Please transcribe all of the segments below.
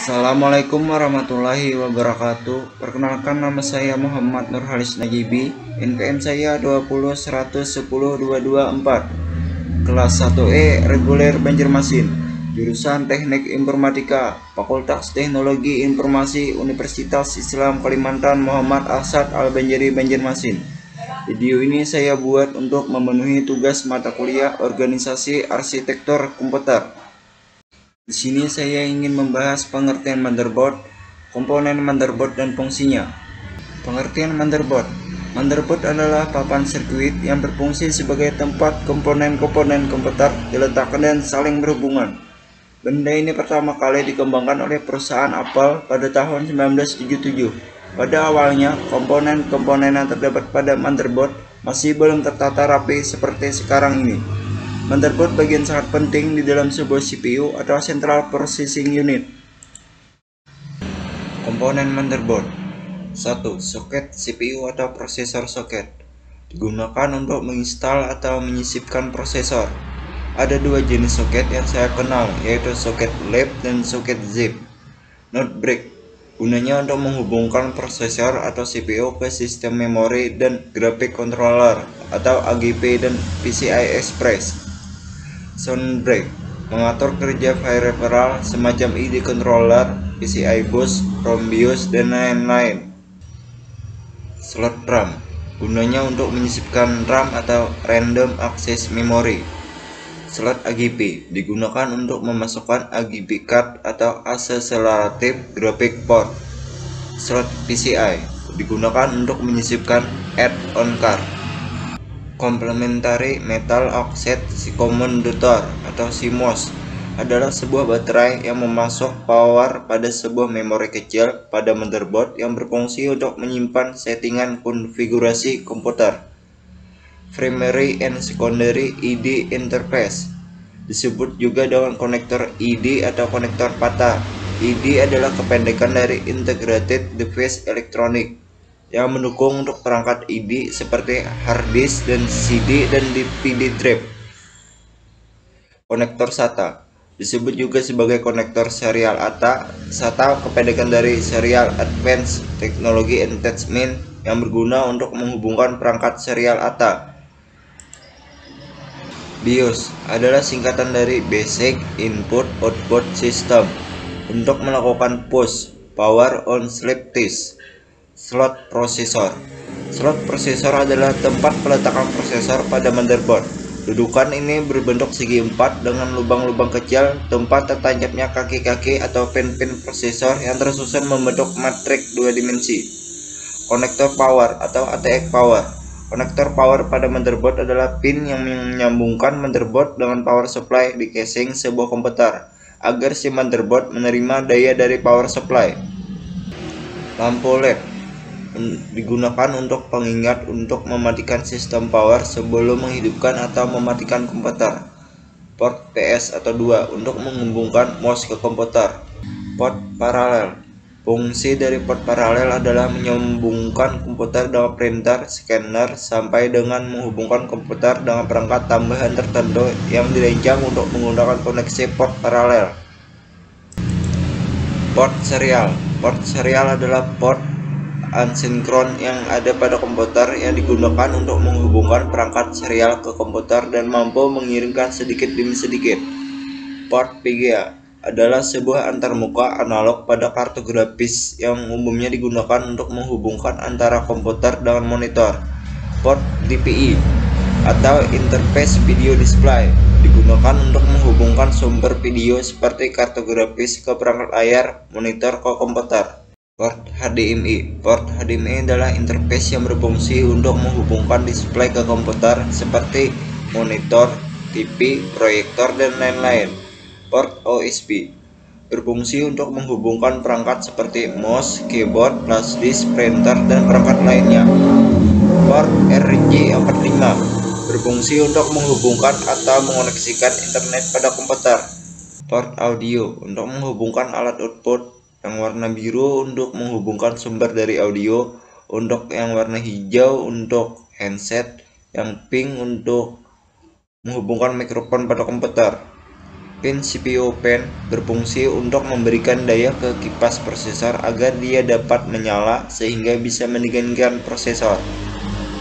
Assalamualaikum warahmatullahi wabarakatuh. Perkenalkan, nama saya Muhammad Nurhalis Najibi. NPM saya 2011010224. Kelas 1E reguler Banjarmasin. Jurusan Teknik Informatika, Fakultas Teknologi Informasi Universitas Islam Kalimantan Muhammad Ahsad Al-Banjari Banjarmasin. Video ini saya buat untuk memenuhi tugas mata kuliah Organisasi Arsitektur Komputer. Di sini saya ingin membahas pengertian motherboard, komponen motherboard dan fungsinya. Pengertian motherboard. Motherboard adalah papan sirkuit yang berfungsi sebagai tempat komponen-komponen komputer diletakkan dan saling berhubungan. Benda ini pertama kali dikembangkan oleh perusahaan Apple pada tahun 1977. Pada awalnya, komponen-komponen yang terdapat pada motherboard masih belum tertata rapi seperti sekarang ini. Motherboard bagian sangat penting di dalam sebuah CPU atau Central Processing Unit. Komponen motherboard. 1. Soket CPU atau prosesor soket. Digunakan untuk menginstal atau menyisipkan prosesor. Ada dua jenis soket yang saya kenal, yaitu soket lap dan soket zip. Note break. Gunanya untuk menghubungkan prosesor atau CPU ke sistem memori dan graphic controller atau AGP dan PCI Express. Sound break, mengatur kerja peripheral semacam ID controller, PCI bus, ROM BIOS, dan lain-lain. Slot RAM, gunanya untuk menyisipkan RAM atau random access memory. Slot AGP, digunakan untuk memasukkan AGP card atau accelerated graphic port. Slot PCI, digunakan untuk menyisipkan add-on card. Complementary Metal Oxide Commutator atau CMOS adalah sebuah baterai yang memasok power pada sebuah memori kecil pada motherboard yang berfungsi untuk menyimpan settingan konfigurasi komputer. Primary and Secondary ID Interface disebut juga dengan konektor ID atau konektor PATA. ID adalah kependekan dari Integrated Device Electronic yang mendukung untuk perangkat ID seperti hard disk dan CD dan DVD drive. Konektor SATA disebut juga sebagai konektor serial ATA. SATA kependekan dari Serial Advanced Technology Attachment yang berguna untuk menghubungkan perangkat serial ATA. BIOS adalah singkatan dari Basic Input Output System untuk melakukan push, power on sleep test. Slot prosesor. Slot prosesor adalah tempat peletakan prosesor pada motherboard. Dudukan ini berbentuk segi empat dengan lubang-lubang kecil, tempat tertancapnya kaki-kaki atau pin-pin prosesor yang tersusun membentuk matriks dua dimensi. Konektor power atau ATX power. Konektor power pada motherboard adalah pin yang menyambungkan motherboard dengan power supply di casing sebuah komputer agar si motherboard menerima daya dari power supply. Lampu LED digunakan untuk pengingat untuk mematikan sistem power sebelum menghidupkan atau mematikan komputer. Port PS atau 2 untuk menghubungkan mouse ke komputer. Port paralel. Fungsi dari port paralel adalah menyambungkan komputer dengan printer, scanner, sampai dengan menghubungkan komputer dengan perangkat tambahan tertentu yang dirancang untuk menggunakan koneksi port paralel. Port serial. Port serial adalah port asinkron yang ada pada komputer yang digunakan untuk menghubungkan perangkat serial ke komputer dan mampu mengirimkan sedikit demi sedikit. Port VGA adalah sebuah antarmuka analog pada kartu grafis yang umumnya digunakan untuk menghubungkan antara komputer dengan monitor. Port DPI atau Interface Video Display digunakan untuk menghubungkan sumber video seperti kartu grafis ke perangkat layar monitor ke komputer. Port HDMI. Port HDMI adalah interface yang berfungsi untuk menghubungkan display ke komputer seperti monitor, TV, proyektor, dan lain-lain. Port USB berfungsi untuk menghubungkan perangkat seperti mouse, keyboard, flash disk, printer, dan perangkat lainnya. Port RJ45 berfungsi untuk menghubungkan atau mengoneksikan internet pada komputer. Port audio untuk menghubungkan alat output. Yang warna biru untuk menghubungkan sumber dari audio, untuk yang warna hijau untuk handset, yang pink untuk menghubungkan mikrofon pada komputer. Pin CPU pen berfungsi untuk memberikan daya ke kipas prosesor agar dia dapat menyala sehingga bisa mendinginkan prosesor.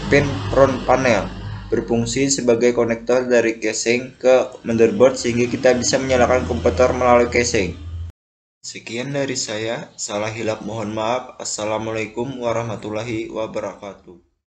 Pin front panel berfungsi sebagai konektor dari casing ke motherboard sehingga kita bisa menyalakan komputer melalui casing. Sekian dari saya, salah hilap mohon maaf. Assalamualaikum warahmatullahi wabarakatuh.